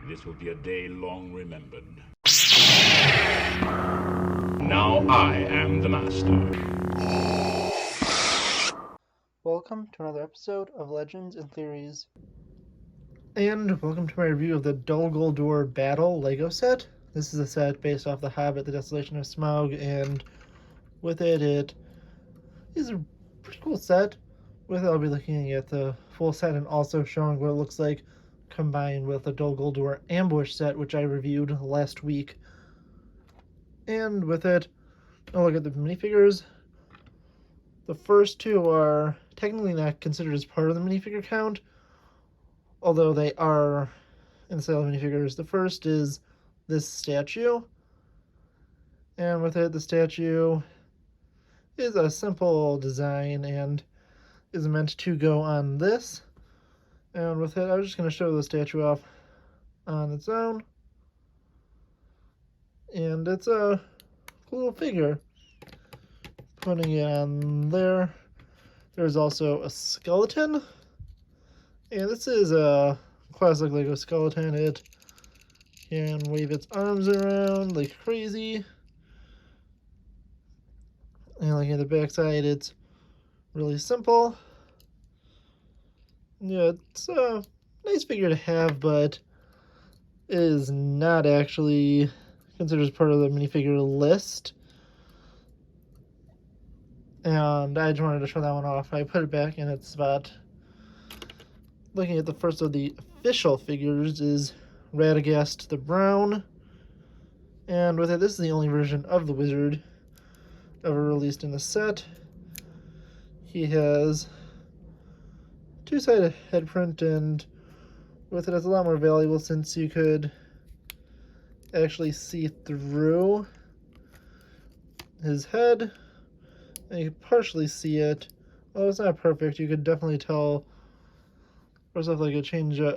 This will be a day long remembered. Now I am the master. Welcome to another episode of Legends and Theories. And welcome to my review of the Dol Guldur Battle Lego set. This is a set based off the Hobbit, The Desolation of Smaug, and with it is a pretty cool set. With it, I'll be looking at the full set and also showing what it looks like combined with the Dol Guldur Ambush set, which I reviewed last week. And with it, I'll look at the minifigures. The first two are technically not considered as part of the minifigure count, although they are in the sale of minifigures. The first is this statue, and with it, the statue is a simple design and is meant to go on this. And with it, I'm just going to show the statue off on its own. And it's a cool little figure. Putting it on there. There's also a skeleton. And this is a classic Lego skeleton. It can wave its arms around like crazy. And like in the backside, it's really simple. Yeah, it's a nice figure to have, but it is not actually considered as part of the minifigure list. And I just wanted to show that one off. I put it back in its spot. Looking at the first of the official figures is Radagast the Brown. And with it, this is the only version of the wizard ever released in the set. He has two-sided head print, and with it, it's a lot more valuable since you could actually see through his head, and you could partially see it. Well, it's not perfect. You could definitely tell there's like a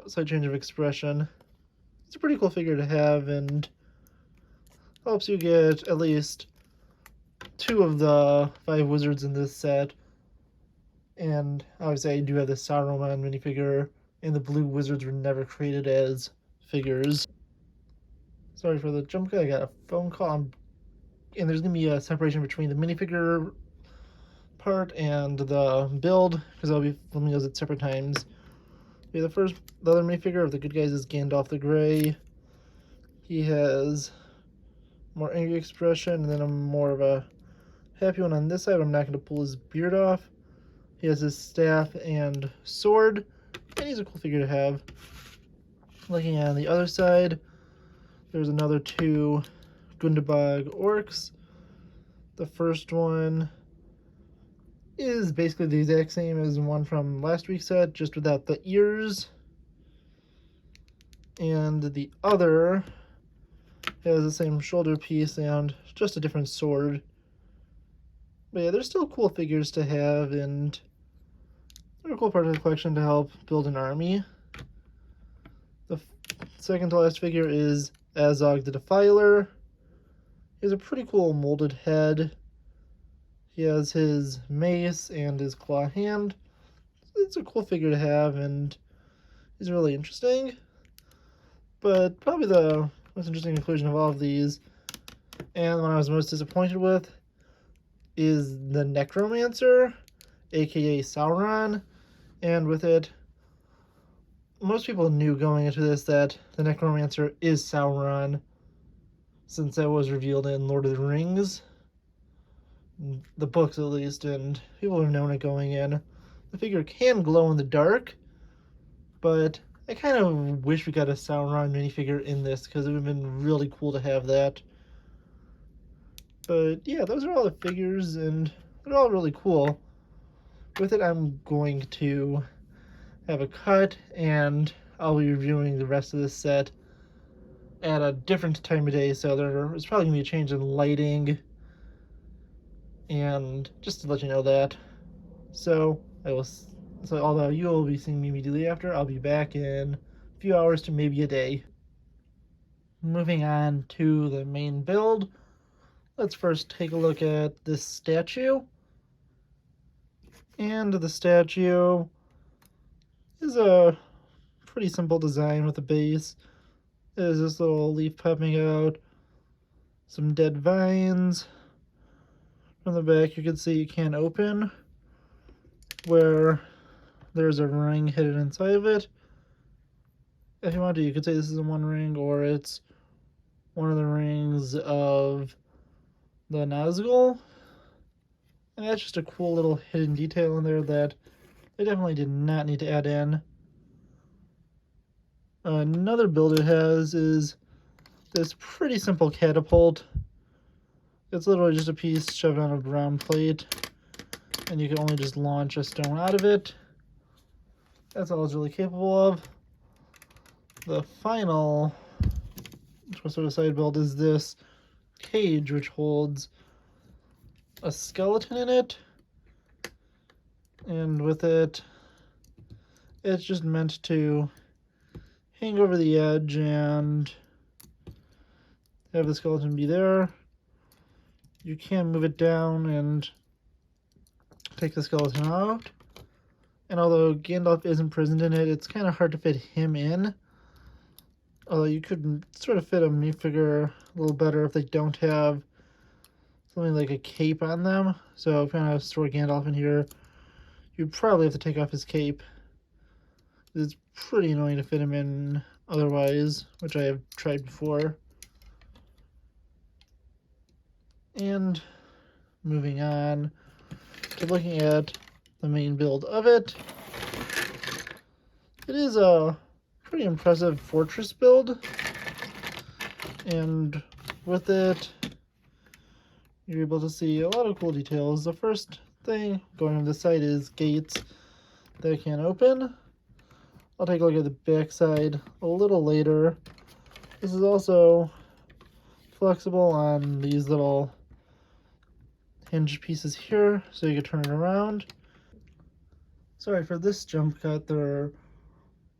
slight change of expression. It's a pretty cool figure to have, and helps you get at least 2 of the 5 wizards in this set. And obviously I do have the Saruman minifigure, and the blue wizards were never created as figures. Sorry for the jump cut, I got a phone call, and there's going to be a separation between the minifigure part and the build, because I'll be filming those at separate times. Okay, the other minifigure of the good guys is Gandalf the Grey. He has more angry expression, and then more of a happy one on this side. I'm not going to pull his beard off. He has his staff and sword, and he's a cool figure to have. Looking on the other side, there's another 2 Gundabog orcs. The first one is basically the exact same as the one from last week's set, just without the ears. And the other has the same shoulder piece and just a different sword. But yeah, they're still cool figures to have, and they're a cool part of the collection to help build an army. The second to last figure is Azog the Defiler. He has a pretty cool molded head. He has his mace and his claw hand. It's a cool figure to have, and he's really interesting. But probably the most interesting inclusion of all of these, and the one I was most disappointed with, is the Necromancer, aka Sauron. And with it, most people knew going into this that the Necromancer is Sauron, since that was revealed in Lord of the Rings, the books at least, and people have known it going in. The figure can glow in the dark, but I kind of wish we got a Sauron minifigure in this, because it would have been really cool to have that. But yeah, those are all the figures, and they're all really cool. With it, I'm going to have a cut, and I'll be reviewing the rest of this set at a different time of day, so there's probably going to be a change in lighting, and just to let you know that. So although you will be seeing me immediately after, I'll be back in a few hours to maybe a day. Moving on to the main build, let's first take a look at this statue. And the statue is a pretty simple design with a base. There's this little leaf popping out, some dead vines. From the back, you can see you can't open, where there's a ring hidden inside of it. If you want to, you could say this is one ring, or it's one of the rings of the Nazgul. And that's just a cool little hidden detail in there that they definitely did not need to add in. Another build it has is this pretty simple catapult. It's literally just a piece shoved on a brown plate, and you can only just launch a stone out of it. That's all it's really capable of. The final sort of side build is this cage, which holds a skeleton in it, and with it, it's just meant to hang over the edge and have the skeleton be there. You can move it down and take the skeleton out. And although Gandalf is imprisoned in it, it's kind of hard to fit him in. Although you could sort of fit a minifigure a little better if they don't have something like a cape on them. So if you want to store Gandalf in here, you'd probably have to take off his cape. It's pretty annoying to fit him in otherwise, which I have tried before. And moving on to looking at the main build of it. It is a pretty impressive fortress build, and with it you're able to see a lot of cool details. The first thing going on this side is gates that can open. I'll take a look at the back side a little later. This is also flexible on these little hinge pieces here, so you can turn it around. Sorry for this jump cut, there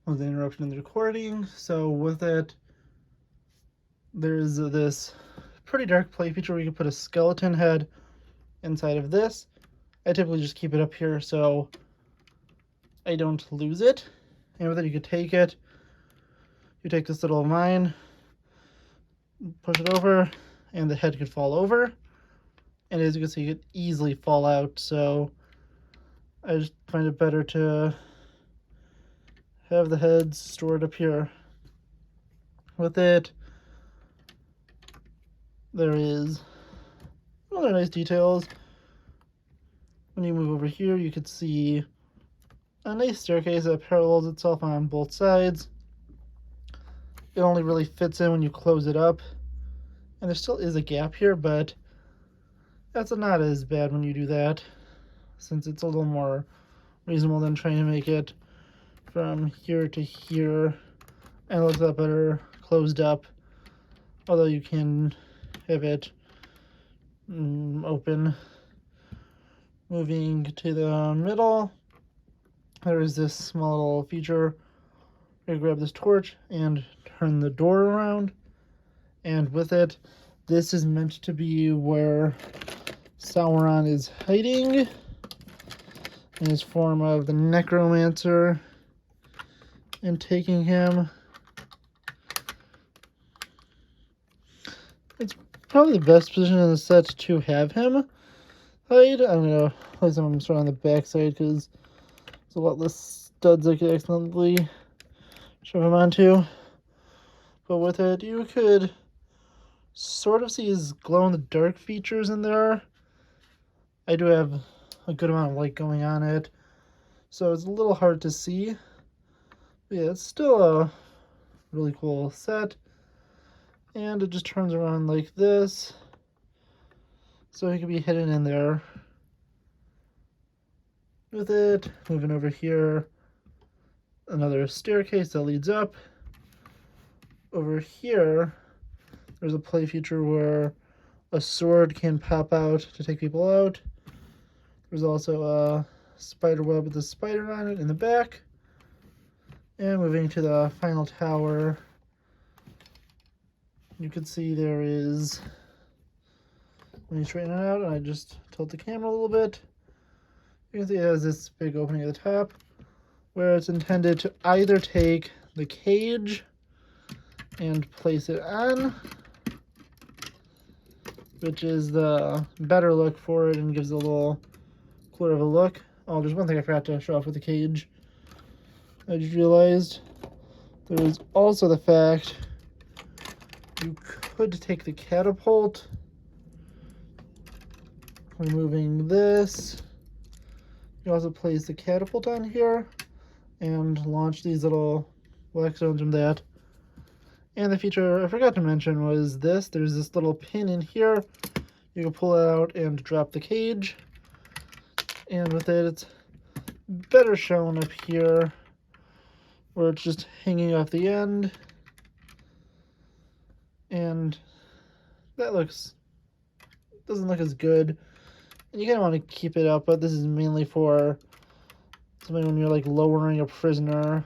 was an interruption in the recording. So with it, there's this pretty dark play feature where you can put a skeleton head inside of this. I typically just keep it up here so I don't lose it. And with it, you could take it, you take this little line, push it over, and the head could fall over. And as you can see, it could easily fall out, so I just find it better to have the heads stored up here. With it, there is other nice details. When you move over here, you can see a nice staircase that parallels itself on both sides. It only really fits in when you close it up. And there still is a gap here, but that's not as bad when you do that, since it's a little more reasonable than trying to make it from here to here, and it looks a lot better closed up, although you can have it open. Moving to the middle, there is this small little feature. You grab this torch and turn the door around, and with it, this is meant to be where Sauron is hiding in his form of the necromancer and taking him. It's probably the best position in the set to have him hide. I'm going to place him sort of on the back side because there's a lot less studs I could accidentally shove him onto. But with it, you could sort of see his glow-in-the-dark features in there. I do have a good amount of light going on it, so it's a little hard to see. But yeah, it's still a really cool set. And it just turns around like this, so he can be hidden in there. With it, moving over here, another staircase that leads up. Over here, there's a play feature where a sword can pop out to take people out. There's also a spider web with a spider on it in the back. And moving to the final tower, you can see there is, when you straighten it out, and I just tilt the camera a little bit, you can see it has this big opening at the top where it's intended to either take the cage and place it on, which is the better look for it and gives it a little cooler of a look. Oh, there's one thing I forgot to show off with the cage. I just realized there is also the fact you could take the catapult, removing this. You also place the catapult on here and launch these little black stones from that. And the feature I forgot to mention was this. There's this little pin in here. You can pull it out and drop the cage. And with it, it's better shown up here, where it's just hanging off the end. And that doesn't look as good. And you kind of want to keep it up, but this is mainly for something when you're like lowering a prisoner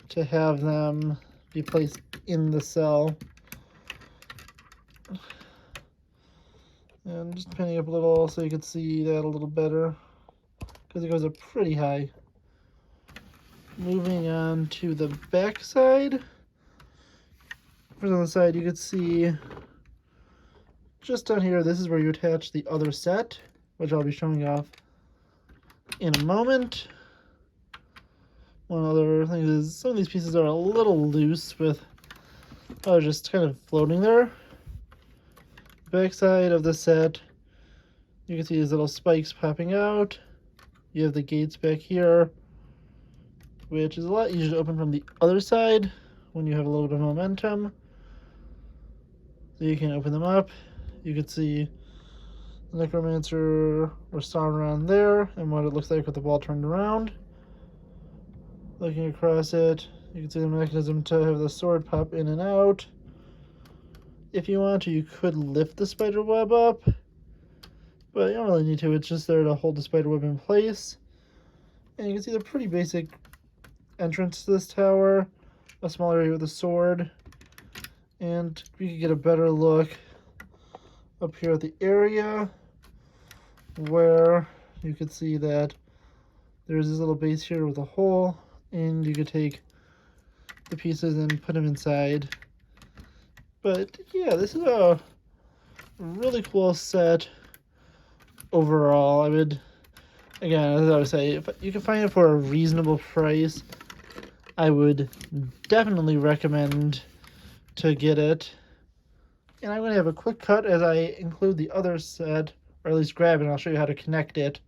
to have them be placed in the cell. And just pinning up a little so you can see that a little better, because it goes up pretty high. Moving on to the back side. First on the side, you can see just down here, this is where you attach the other set, which I'll be showing off in a moment. One other thing is some of these pieces are a little loose with just kind of floating there. Back side of the set, you can see these little spikes popping out. You have the gates back here, which is a lot easier to open from the other side when you have a little bit of momentum. So you can open them up. You can see the necromancer or Sauron there and what it looks like with the wall turned around. Looking across it, you can see the mechanism to have the sword pop in and out. If you want to, you could lift the spider web up, but you don't really need to. It's just there to hold the spider web in place. And you can see the pretty basic entrance to this tower, a small area with a sword, and we can get a better look up here at the area where you can see that there's this little base here with a hole, and you could take the pieces and put them inside. But yeah, this is a really cool set overall. I would, again, as I would say, if you can find it for a reasonable price, I would definitely recommend to get it. And I'm going to have a quick cut as I include the other set, or at least grab it, and I'll show you how to connect it.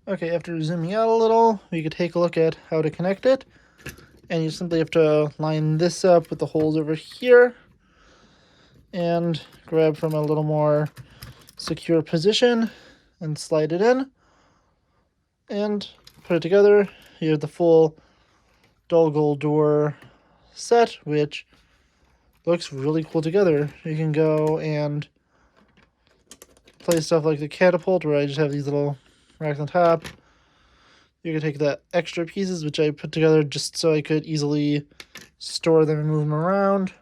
Okay, after zooming out a little, we could take a look at how to connect it. And you simply have to line this up with the holes over here and grab from a little more secure position and slide it in and put it together. You have the full Dol Guldur set, which looks really cool together. You can go and play stuff like the catapult, where I just have these little racks on top. You can take the extra pieces, which I put together just so I could easily store them and move them around.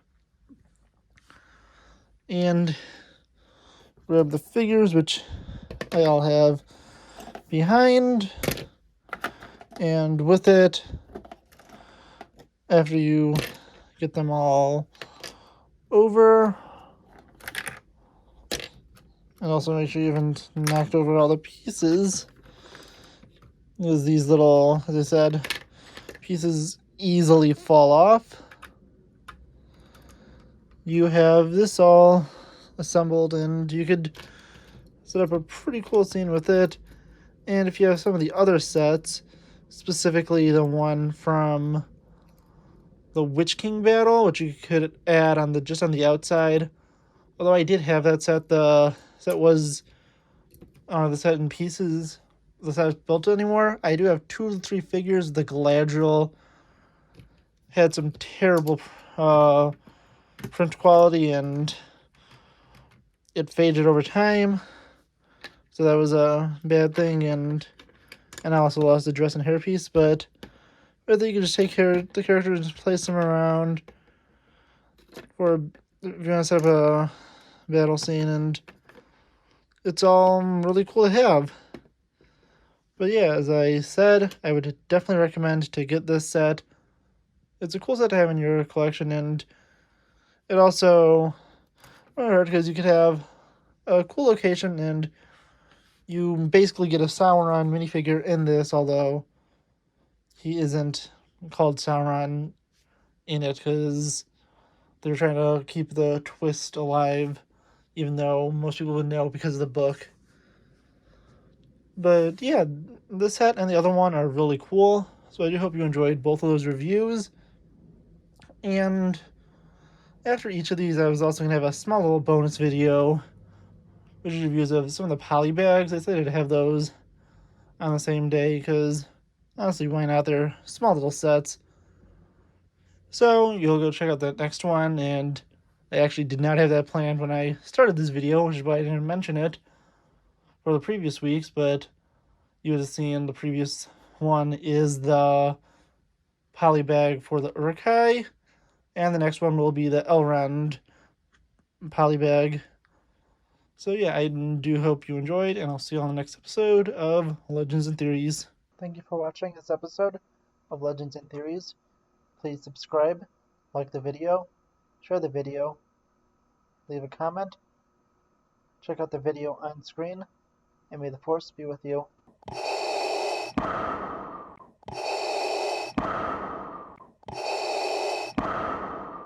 And grab the figures, which I all have behind. And with it, after you get them all over, and also make sure you haven't knocked over all the pieces, because these little, as I said, pieces easily fall off. You have this all assembled, and you could set up a pretty cool scene with it. And if you have some of the other sets, specifically the one from the Witch King battle, which you could add on just on the outside. Although I did have that set, the set was the set in pieces. The set is built anymore. I do have 2 of the 3 figures. The Galadriel had some terrible print quality, and it faded over time, so that was a bad thing. And I also lost the dress and hairpiece. But I think you can just take care of the characters and place them around for if you want to set up a battle scene, and it's all really cool to have. But yeah, as I said, I would definitely recommend to get this set. it's a cool set to have in your collection, and it also because you could have a cool location, and you basically get a Sauron minifigure in this, although he isn't called Sauron in it because they're trying to keep the twist alive, even though most people would know because of the book. But yeah, this set and the other one are really cool, so I do hope you enjoyed both of those reviews. And after each of these, I was also going to have a small little bonus video, which is reviews of some of the poly bags. I decided to have those on the same day because, honestly, why not? They're small little sets. So you'll go check out that next one, and I actually did not have that planned when I started this video, which is why I didn't mention it for the previous weeks, but you would have seen the previous one is the poly bag for the Uruk-hai, and the next one will be the Elrond poly bag. So yeah, I do hope you enjoyed, and I'll see you on the next episode of Legends and Theories. Thank you for watching this episode of Legends and Theories. Please subscribe, like the video, share the video, leave a comment, check out the video on screen, and may the Force be with you.